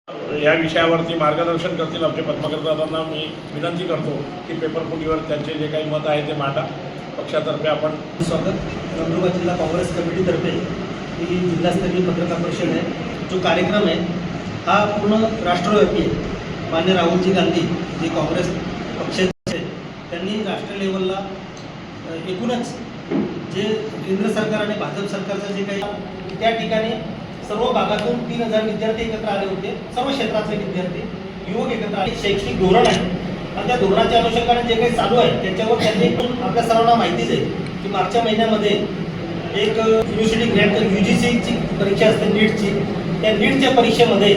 या विषयावरती मार्गदर्शन करतील आमचे पत्रकार दादांना मी विनंती करतो की पेपरफुटीवर त्यांचे जे काही मत आहे ते मांडा. पक्षातर्फे आपण स्वागत. नंदुरबार जिल्हा काँग्रेस कमिटीतर्फे ही जिल्हास्तरीय पत्रकार परिषद आहे. जो कार्यक्रम आहे हा पूर्ण राष्ट्रव्यापी आहे. मान्य राहुलजी गांधी जे काँग्रेस पक्षाचे त्यांनी राष्ट्रीय लेवलला एकूणच जे केंद्र सरकार आणि भाजप सरकारचं जे काही त्या ठिकाणी सर्व भागातून 3000 विद्यार्थी एकत्र आले होते. सर्व क्षेत्रातले विद्यार्थी युवक एकत्र आले. शैक्षणिक धोरण आहे आणि त्या धोरणाच्या अनुषंगाने जे काही चालू आहे त्याच्यावर त्यांनी आपल्या सर्वांना माहितीच आहे की मागच्या महिन्यामध्ये एक युनिव्हर्सिटी ग्रँट UGCची परीक्षा असते नीटची. त्या नीटच्या परीक्षेमध्ये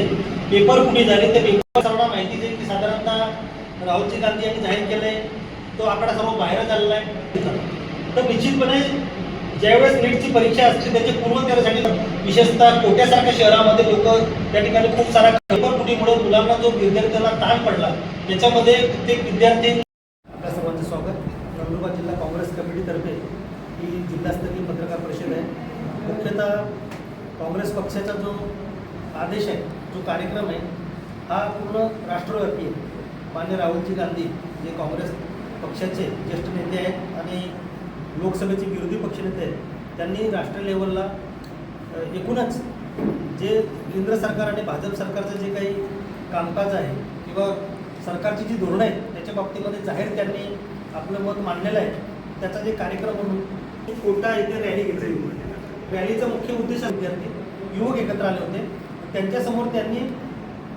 पेपर फुटी झाले. ते पेपर सर्वांना माहितीच आहे की साधारणतः राहुलजी गांधी यांनी जाहीर केलं आहे तो आकडा सर्व बाहेर आलेला आहे. तर निश्चितपणे ज्यावेळेस नीटची परीक्षा असते त्याच्या पूर्वतयारीसाठी विशेषतः कोट्यासारख्या शहरामध्ये लोक त्या ठिकाणी खूप सारा पेपर फुटीमुळे मुलांना जो विद्यार्थ्यांना ताण पडला त्याच्यामध्ये प्रत्येक विद्यार्थी. आपल्या सर्वांचं स्वागत. नंदुरबार जिल्हा काँग्रेस कमिटीतर्फे ही जिल्हास्तरीय पत्रकार परिषद आहे. मुख्यतः काँग्रेस पक्षाचा जो आदेश आहे जो कार्यक्रम आहे हा पूर्ण राष्ट्रव्यापी आहे. मान्य राहुलजी गांधी जे काँग्रेस पक्षाचे ज्येष्ठ नेते आहेत आणि लोकसभेचे विरोधी पक्षनेते आहेत त्यांनी राष्ट्रीय लेवलला एकूणच जे केंद्र सरकार आणि भाजप सरकारचं जे काही कामकाज आहे किंवा सरकारची जी धोरणं आहेत त्याच्या बाबतीमध्ये जाहीर त्यांनी आपलं मत मांडलेलं आहे. त्याचा जे कार्यक्रम म्हणून कोटा येथे रॅली घेतली. रॅलीचा मुख्य उद्देश विद्यार्थी युवक एकत्र आले होते. त्यांच्यासमोर त्यांनी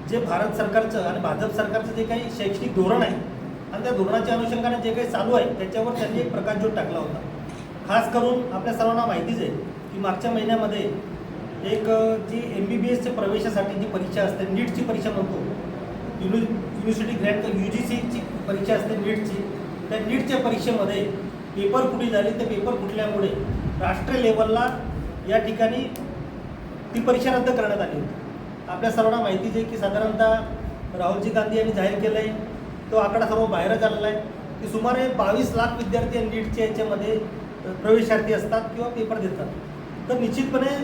जे भारत सरकारचं आणि भाजप सरकारचं जे काही शैक्षणिक धोरण आहे आणि त्या धोरणाच्या अनुषंगाने जे काही चालू आहे त्याच्यावर त्यांनी एक प्रकाशझोत टाकला होता. खास करून आपल्या सर्वांना माहितीच आहे की मागच्या महिन्यामध्ये एक जी MBBSच्या प्रवेशासाठी जी परीक्षा असते नीटची परीक्षा म्हणतो युनिव्हर्सिटी ग्रँट UGCची परीक्षा असते नीटची. त्या नीटच्या परीक्षेमध्ये पेपर फुटी झाली. ते पेपर फुटल्यामुळे राष्ट्रीय लेवलला या ठिकाणी ती परीक्षा रद्द करण्यात आली होती. आपल्या सर्वांना माहितीच आहे की साधारणतः राहुलजी गांधी यांनी जाहीर केलं आहे तो आकडा सर्व बाहेरच आलेला आहे की सुमारे 22 लाख विद्यार्थी नीटच्या याच्यामध्ये प्रवेशार्थी असतात किंवा पेपर देतात. तर निश्चितपणे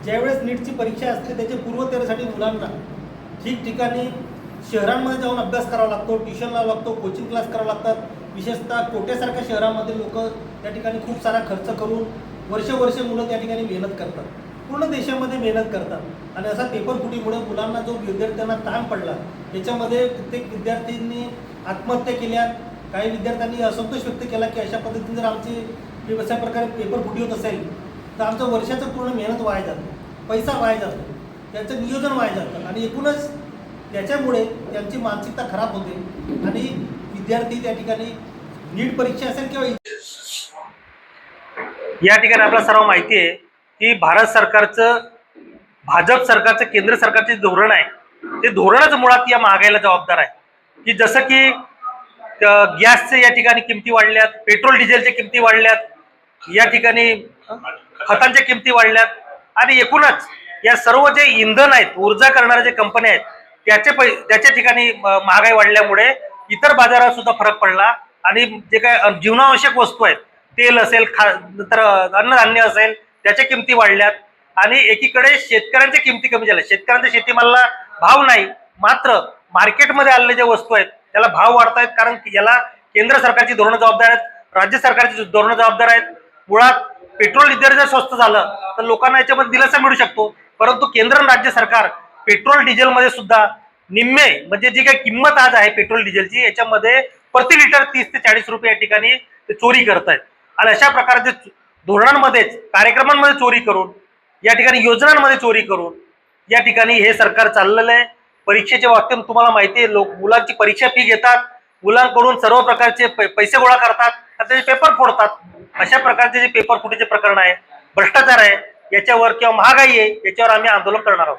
ज्यावेळेस नीटची परीक्षा असते त्याच्या पूर्वतयारीसाठी मुलांना ठिकठिकाणी शहरांमध्ये जाऊन अभ्यास करावा लागतो, ट्युशन लावावा लागतो, कोचिंग क्लास करावे लागतात. विशेषतः कोट्यासारख्या शहरामध्ये लोक त्या ठिकाणी खूप सारा खर्च करून वर्ष मुलं त्या ठिकाणी मेहनत करतात. पूर्ण देशामध्ये मेहनत करतात आणि असा पेपर फुटीमुळे मुलांना जो विद्यार्थ्यांना ताण पडला त्याच्यामध्ये प्रत्येक विद्यार्थ्यांनी आत्महत्या केल्या. काही विद्यार्थ्यांनी असंतोष व्यक्त केला की अशा पद्धतीने जर आमची अशा प्रकारे पेपर फुटी होत असेल तर आमचं वर्षाचं पूर्ण मेहनत वाया जातं, पैसा वाया जातो, त्यांचं नियोजन वाया जातं आणि एकूणच त्याच्यामुळे त्यांची मानसिकता खराब होते आणि विद्यार्थी त्या ठिकाणी नीट परीक्षा असेल किंवा या ठिकाणी आपल्याला सर्व माहिती आहे की भारत सरकारचं भाजप सरकारचं केंद्र सरकारचे धोरण आहे ते धोरणच मुळात या महागाईला जबाबदार आहे. की जसं की गॅसचे या ठिकाणी किमती वाढल्यात, पेट्रोल डिझेलच्या किमती वाढल्यात, या ठिकाणी खतांच्या किमती वाढल्यात आणि एकूणच या सर्व जे इंधन आहेत ऊर्जा करणाऱ्या जे कंपन्या आहेत त्याच्या ठिकाणी महागाई वाढल्यामुळे इतर बाजारात सुद्धा फरक पडला आणि जे काय जीवनावश्यक वस्तू आहेत तेल असेल नंतर अन्नधान्य असेल त्याच्या किमती वाढल्यात आणि एकीकडे शेतकऱ्यांच्या किमती कमी झाल्या. शेतकऱ्यांच्या शेतीमालाला भाव नाही, मात्र मार्केटमध्ये आलेल्या ज्या वस्तू आहेत त्याला भाव वाढतायत कारण याला केंद्र सरकारची धोरणं जबाबदार आहेत, राज्य सरकारची धोरणं जबाबदार आहेत. मुळात पेट्रोल डिझेल जर स्वस्त झालं तर लोकांना याच्यामध्ये दिलासा मिळू शकतो, परंतु केंद्र आणि राज्य सरकार पेट्रोल डिझेलमध्ये सुद्धा निम्मे म्हणजे जी काही किंमत आज आहे पेट्रोल डिझेलची याच्यामध्ये प्रति लिटर 30 ते 40 रुपये या ठिकाणी ते चोरी करतायत. आणि अशा प्रकारचे धोरणांमध्येच कार्यक्रमांमध्ये चोरी करून या ठिकाणी योजनांमध्ये चोरी करून या ठिकाणी हे सरकार चाललेलं आहे. परीक्षेच्या बाबतीत तुम्हाला माहिती आहे लोक मुलांची परीक्षा फी घेतात, मुलांकडून सर्व प्रकारचे पैसे गोळा करतात आणि त्याचे पेपर फोडतात. अशा प्रकारचे जे पेपर फुटीचे प्रकरण आहे, भ्रष्टाचार आहे याच्यावर किंवा महागाई आहे याच्यावर आम्ही आंदोलन करणार आहोत.